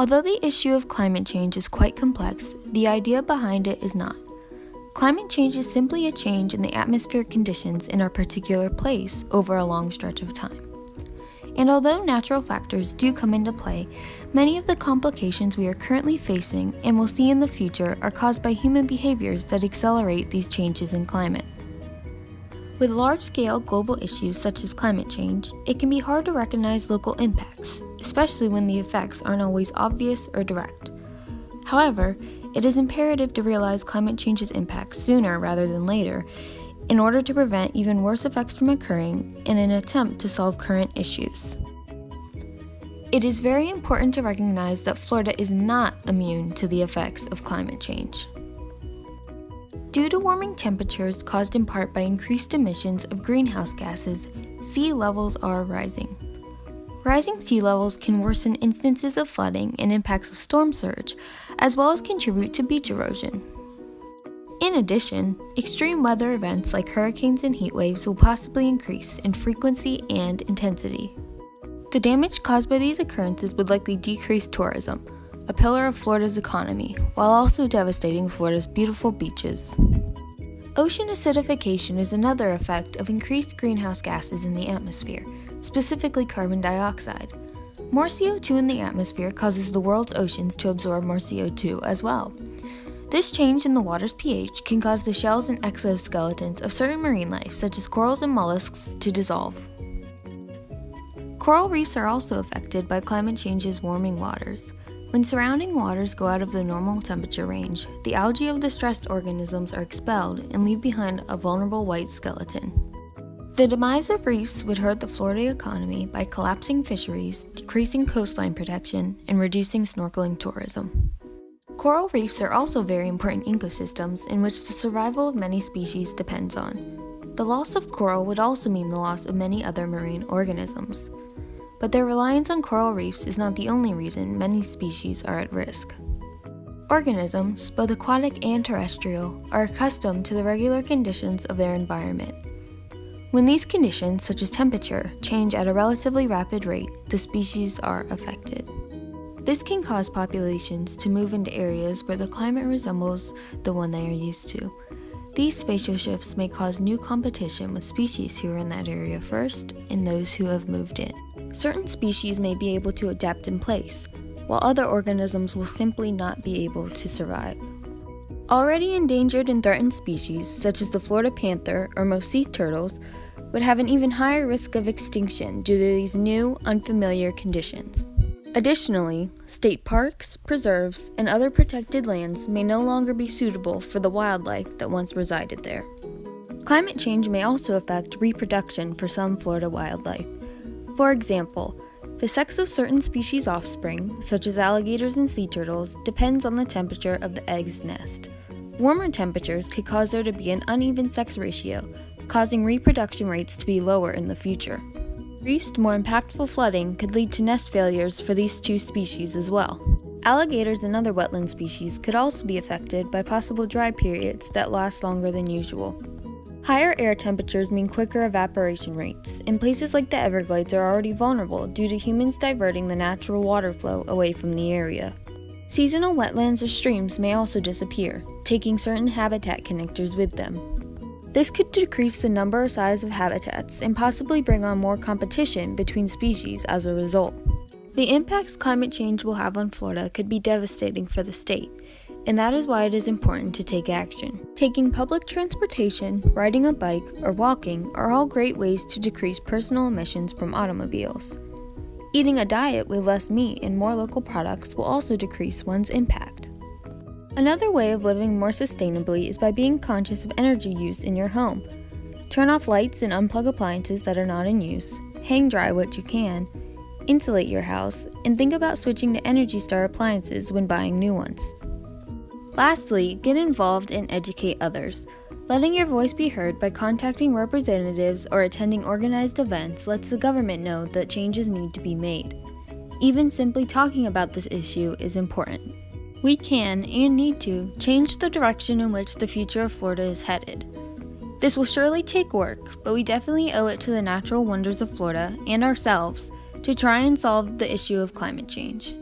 Although the issue of climate change is quite complex, the idea behind it is not. Climate change is simply a change in the atmospheric conditions in our particular place over a long stretch of time. And although natural factors do come into play, many of the complications we are currently facing and will see in the future are caused by human behaviors that accelerate these changes in climate. With large-scale global issues such as climate change, it can be hard to recognize local impacts, especially when the effects aren't always obvious or direct. However, it is imperative to realize climate change's impacts sooner rather than later in order to prevent even worse effects from occurring in an attempt to solve current issues. It is very important to recognize that Florida is not immune to the effects of climate change. Due to warming temperatures caused in part by increased emissions of greenhouse gases, sea levels are rising. Rising sea levels can worsen instances of flooding and impacts of storm surge, as well as contribute to beach erosion. In addition, extreme weather events like hurricanes and heat waves will possibly increase in frequency and intensity. The damage caused by these occurrences would likely decrease tourism, a pillar of Florida's economy, while also devastating Florida's beautiful beaches. Ocean acidification is another effect of increased greenhouse gases in the atmosphere, specifically carbon dioxide. More CO2 in the atmosphere causes the world's oceans to absorb more CO2 as well. This change in the water's pH can cause the shells and exoskeletons of certain marine life, such as corals and mollusks, to dissolve. Coral reefs are also affected by climate change's warming waters. When surrounding waters go out of the normal temperature range, the algae of the stressed organisms are expelled and leave behind a vulnerable white skeleton. The demise of reefs would hurt the Florida economy by collapsing fisheries, decreasing coastline protection, and reducing snorkeling tourism. Coral reefs are also very important ecosystems in which the survival of many species depends on. The loss of coral would also mean the loss of many other marine organisms. But their reliance on coral reefs is not the only reason many species are at risk. Organisms, both aquatic and terrestrial, are accustomed to the regular conditions of their environment. When these conditions, such as temperature, change at a relatively rapid rate, the species are affected. This can cause populations to move into areas where the climate resembles the one they are used to. These spatial shifts may cause new competition with species who are in that area first and those who have moved in. Certain species may be able to adapt in place, while other organisms will simply not be able to survive. Already endangered and threatened species, such as the Florida panther or most sea turtles, would have an even higher risk of extinction due to these new, unfamiliar conditions. Additionally, state parks, preserves, and other protected lands may no longer be suitable for the wildlife that once resided there. Climate change may also affect reproduction for some Florida wildlife. For example, the sex of certain species' offspring, such as alligators and sea turtles, depends on the temperature of the egg's nest. Warmer temperatures could cause there to be an uneven sex ratio, causing reproduction rates to be lower in the future. Increased, more impactful flooding could lead to nest failures for these two species as well. Alligators and other wetland species could also be affected by possible dry periods that last longer than usual. Higher air temperatures mean quicker evaporation rates, and places like the Everglades are already vulnerable due to humans diverting the natural water flow away from the area. Seasonal wetlands or streams may also disappear, taking certain habitat connectors with them. This could decrease the number or size of habitats and possibly bring on more competition between species as a result. The impacts climate change will have on Florida could be devastating for the state, and that is why it is important to take action. Taking public transportation, riding a bike, or walking are all great ways to decrease personal emissions from automobiles. Eating a diet with less meat and more local products will also decrease one's impact. Another way of living more sustainably is by being conscious of energy use in your home. Turn off lights and unplug appliances that are not in use, hang dry what you can, insulate your house, and think about switching to Energy Star appliances when buying new ones. Lastly, get involved and educate others. Letting your voice be heard by contacting representatives or attending organized events lets the government know that changes need to be made. Even simply talking about this issue is important. We can, and need to, change the direction in which the future of Florida is headed. This will surely take work, but we definitely owe it to the natural wonders of Florida and ourselves to try and solve the issue of climate change.